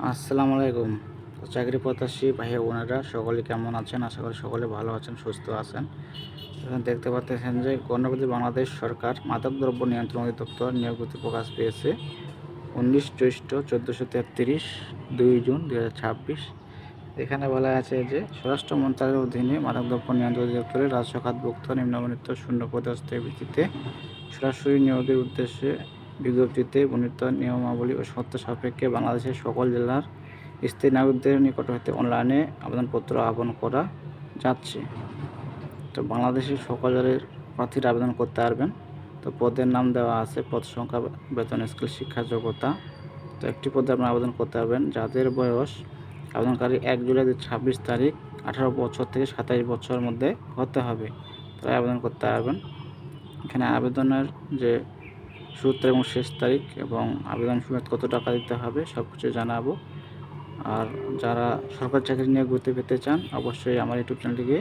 আসসালামু আলাইকুম। চাকরি প্রত্যাশী ভাই বোনেরা সকলে কেমন আছেন? আশা করি সকলে ভালো আছেন, সুস্থ আছেন। এখন দেখতে পাচ্ছেন যে গণপ্রজাতন্ত্রী বাংলাদেশ সরকার মাদকদ্রব্য নিয়ন্ত্রণ অধিদপ্তর নিয়োগ বিজ্ঞপ্তি প্রকাশ পেয়েছে 19 জ্যৈষ্ঠ 1433 2 জুন 2026। এখানে বলা আছে যে স্বরাষ্ট্র মন্ত্রণালয়ের অধীনে মাদকদ্রব্য নিয়ন্ত্রণ অধিদপ্তরের রাজস্ব খাতভুক্ত নিম্নবর্ণিত শূন্যপদে অস্থায়ী ভিত্তিতে সরাসরি নিয়োগের উদ্দেশ্যে বিজ্ঞপ্তিতে বর্ণিত নিয়মাবলী ও শর্ত সাপেক্ষে বাংলাদেশের সকল জেলার স্থায়ী নাগরিকদের নিকট হতে অনলাইনে আবেদনপত্র আহ্বান করা যাচ্ছে। তো বাংলাদেশের সকল জেলার প্রার্থীরা আবেদন করতে পারবেন। তো পদের নাম দেওয়া আছে, পদ সংখ্যা, বেতন স্কেল, শিক্ষা যোগ্যতা। তো একটি পদে আপনারা আবেদন করতে পারবেন যাদের বয়স আবেদনকারী 1 জুলাই 2026 তারিখ 18 বছর থেকে 27 বছরের মধ্যে হতে হবে, তারা আবেদন করতে পারবেন। এখানে আবেদনের যে শুরু তারিখ এবং শেষ তারিখ এবং আবেদন ফি কত টাকা দিতে হবে সব কিছু জানাবো। আর যারা সরকারি চাকরি নিয়ে ঘুরতে পেতে চান অবশ্যই আমার ইউটিউব চ্যানেলটিকে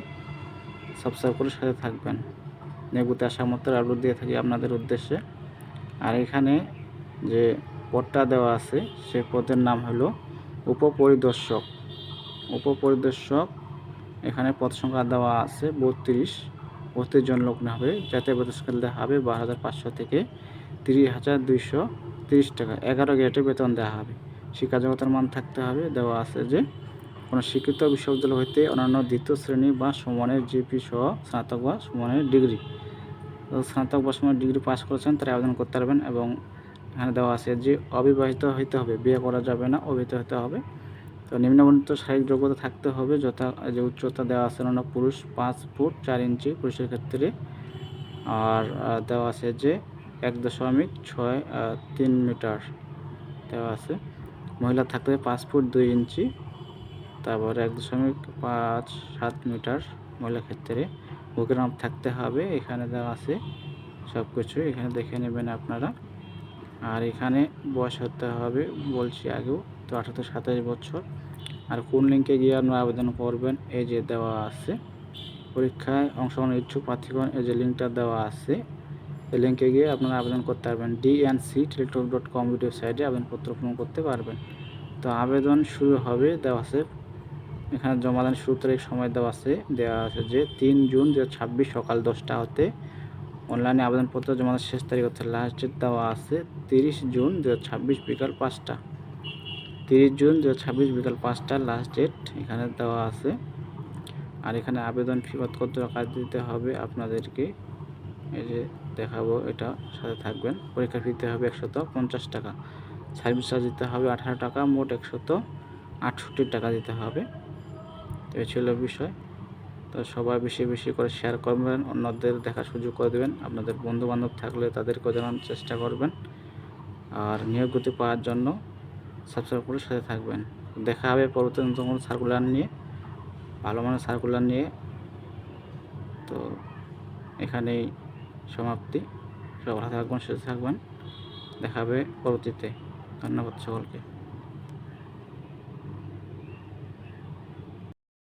সাবস্ক্রাইব করে সাথে থাকবেন। নিয়োগতে আসা মাত্র আপলোড দিয়ে থাকি আপনাদের উদ্দেশ্যে। আর এখানে যে পদটা দেওয়া আছে সেই পদের নাম হলো উপপরিদর্শক। উপপরিদর্শক এখানে পদ সংখ্যা দেওয়া আছে 32 জন লোক না হবে। জাতীয় বেতন স্কেল দেওয়া হবে 12,500 থেকে 30,230 টাকা। 11 গ্রেডের বেতন দেওয়া হবে। শিক্ষা যোগ্যতার মান থাকতে হবে, দেওয়া আছে যে কোনো স্বীকৃত বিশ্ববিদ্যালয় হইতে অন্যান্য দ্বিতীয় শ্রেণী বা সমানের জিপি সহ স্নাতক বা সমানের ডিগ্রি, স্নাতক বা সমানের ডিগ্রি পাস করেছেন তারা আবেদন করতে পারবেন। এবং এখানে দেওয়া আছে যে অবিবাহিত হইতে হবে, বিয়ে করা যাবে না, অবিবাহিত হতে হবে। তো নিম্নবর্ণিত শারীরিক যোগ্যতা থাকতে হবে, যথা যে উচ্চতা দেওয়া আছে পুরুষ 5 ফুট 4 ইঞ্চি পুরুষের ক্ষেত্রে। আর দেওয়া আছে যে 1.63 মিটার দেওয়া আছে। মহিলা থাকতে 5 ফুট 2 ইঞ্চি, তারপরে 1.57 মিটার মহিলার ক্ষেত্রে। বুকের মাপ থাকতে হবে, এখানে দেওয়া আছে সব কিছু, এখানে দেখে নেবেন আপনারা। আর এখানে বয়স হতে হবে বলছি আগেও, তো 18 থেকে 27 বছর। আর কোন লিঙ্কে গিয়ে আপনারা আবেদন করবেন এই যে দেওয়া আছে, পরীক্ষায় অংশগ্রহণের ইচ্ছুক প্রার্থীগণ এই যে লিঙ্কটা দেওয়া আছে, এই লিঙ্কে gিয়ে আপনারা আবেদন করতে পারবেন। dnc.teletalk.com ওয়েবসাইটে আবেদনপত্র পূরণ করতে পারবেন। তো আবেদন শুরু হবে দেওয়া আছে, এখানে জমাদান শুরু তারিখ সময় দেওয়া আছে যে 3 জুন 2026 সকাল 10টা হতে। অনলাইনে আবেদনপত্র জমাদান শেষ তারিখ হচ্ছে লাস্ট ডেট দেওয়া আছে 30 জুন 2026 বিকাল 5টা। 30 জুন 2026 বিকাল 5টা লাস্ট ডেট এখানে দেওয়া আছে। আর এখানে আবেদন ফি কত টাকা দিতে হবে আপনাদেরকে এই যে দেখাবো, এটা সাথে থাকবেন। পরীক্ষা ফি দিতে হবে 150 টাকা, সার্ভিস চার্জ দিতে হবে 18 টাকা, মোট 168 টাকা দিতে হবে। তো এই ছিল বিষয়। তো সবাই বেশি বেশি করে শেয়ার করবেন, অন্যদের দেখার সুযোগ করে দেবেন। আপনাদের বন্ধুবান্ধব থাকলে তাদেরকেও জানানোর চেষ্টা করবেন। আর নিয়োগ গতি পাওয়ার জন্য সাবস্ক্রাইব করে সাথে থাকবেন। দেখা হবে পরবর্তী নতুন কোনো সার্কুলার নিয়ে, ভালো মানের সার্কুলার নিয়ে। তো এখানেই সমাপ্তি। সবাই ভালো থাকবেন, সুস্থ থাকবেন। দেখা হবে পরবর্তীতে। ধন্যবাদ সকলকে।